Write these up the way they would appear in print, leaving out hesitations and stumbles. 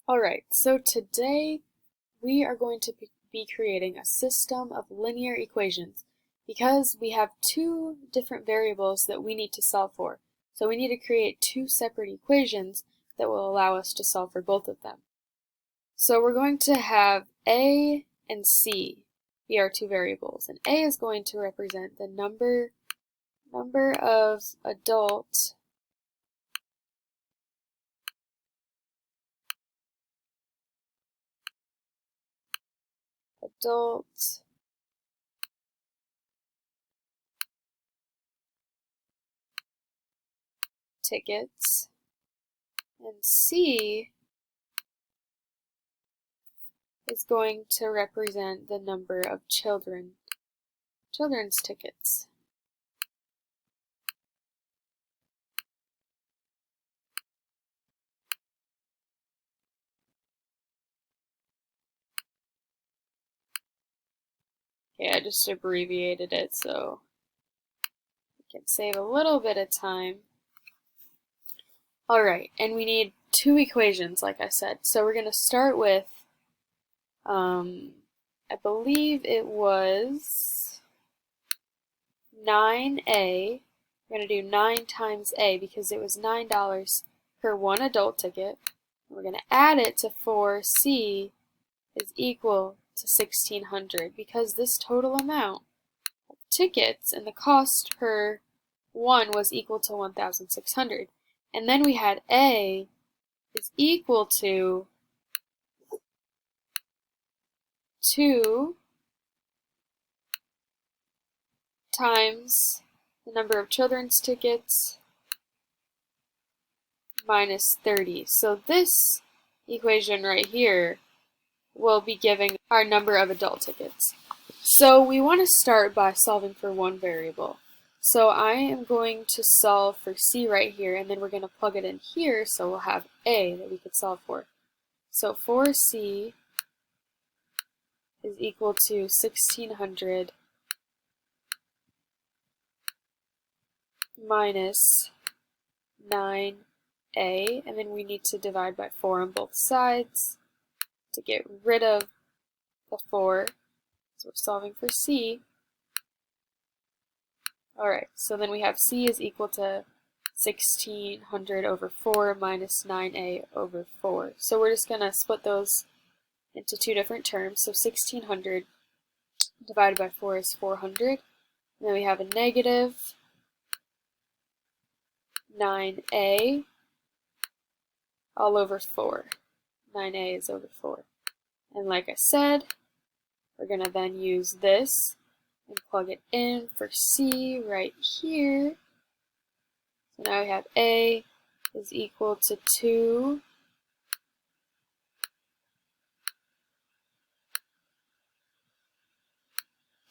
Alright, so today we are going to be creating a system of linear equations because we have two different variables that we need to solve for. So we need to create two separate equations that will allow us to solve for both of them. So we're going to have A and C be our two variables, and A is going to represent the number of adult tickets, and C is going to represent the number of children's tickets. Okay, I just abbreviated it so we can save a little bit of time. Alright, and we need two equations, like I said. So we're going to start with, I believe it was 9A. We're going to do 9 times A because it was $9 per one adult ticket. And we're going to add it to 4C is equal to 1,600 because this total amount of tickets and the cost per one was equal to 1,600. And then we had A is equal to 2 times the number of children's tickets minus 30. So this equation right here will be giving our number of adult tickets. So we want to start by solving for one variable. So I am going to solve for C right here, and then we're going to plug it in here so we'll have A that we could solve for. So 4C is equal to 1,600 minus 9A, and then we need to divide by 4 on both sides to get rid of the 4. So we're solving for C. Alright, so then we have C is equal to 1,600 over 4 minus 9A over 4. So we're just going to split those into two different terms. So 1,600 divided by 4 is 400. And then we have a negative 9A all over 4. 9A is over 4. And like I said, we're going to then use this and plug it in for C right here. So now we have A is equal to 2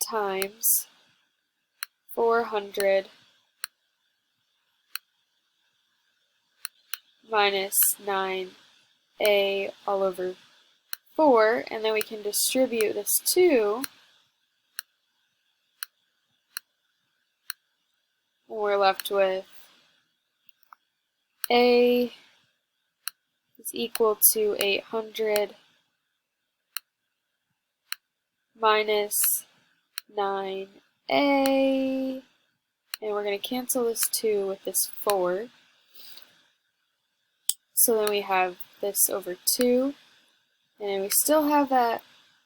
times 400 minus 9A all over 4, and then we can distribute this 2, and we're left with A is equal to 800 minus 9A, and we're going to cancel this 2 with this 4. So then we have this over 2, and then we still have that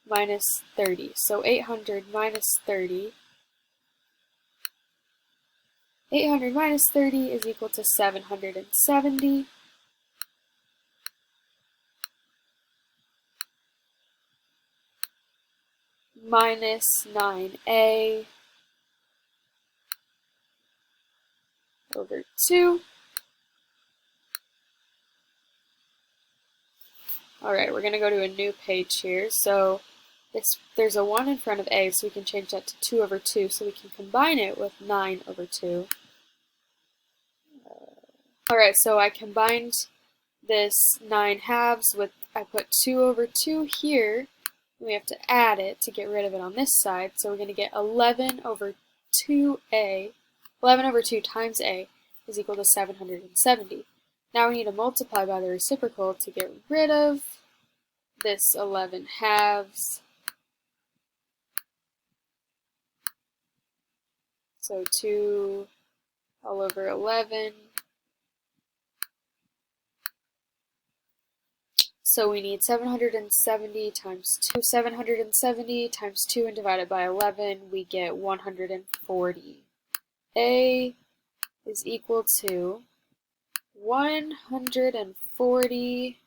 minus 30. So 800 minus 30. 800 minus 30 is equal to 770. Minus 9A over 2. Alright, we're going to go to a new page here. So there's a 1 in front of A, so we can change that to 2 over 2, so we can combine it with 9 over 2. Alright, so I combined this 9 halves with, I put 2 over 2 here. We have to add it to get rid of it on this side, so we're going to get 11 over 2A. 11 over 2 times A is equal to 770. Now we need to multiply by the reciprocal to get rid of this 11 halves. So 2 all over 11. So we need 770 times 2. 770 times 2 and divided by 11, we get 140. A is equal to 140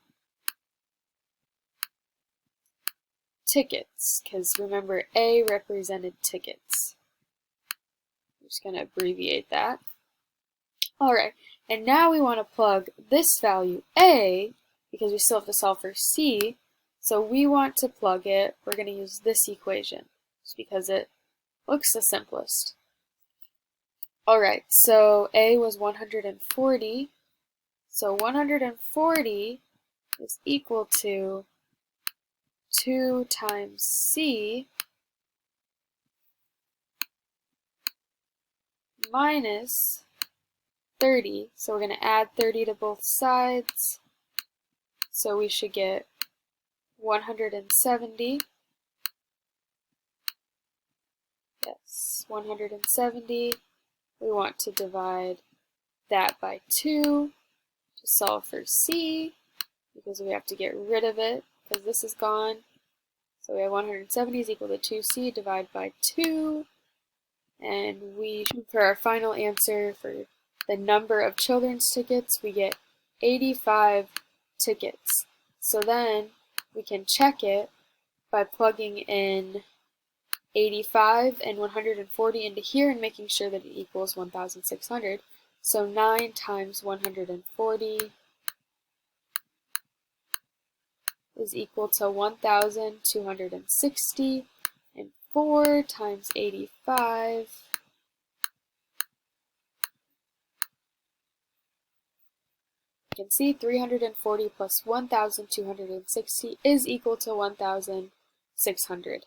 tickets, because remember A represented tickets. I'm just going to abbreviate that. Alright, and now we want to plug this value A, because we still have to solve for C, so we want to plug it, we're going to use this equation, just because it looks the simplest. Alright, so A was 140, so 140 is equal to 2 times C minus 30. So we're going to add 30 to both sides. So we should get 170. Yes, 170. We want to divide that by 2 to solve for C, because we have to get rid of it, because this is gone. So we have 170 is equal to 2C, divide by 2. And for our final answer, for the number of children's tickets, we get 85 tickets. So then we can check it by plugging in 85 and 140 into here and making sure that it equals 1,600. So 9 times 140 is equal to 1,260, and 4 times 85 you can see 340 plus 1,260 is equal to 1,600.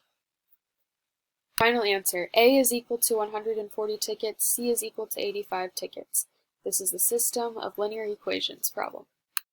Final answer, A is equal to 140 tickets, C is equal to 85 tickets. This is the system of linear equations problem.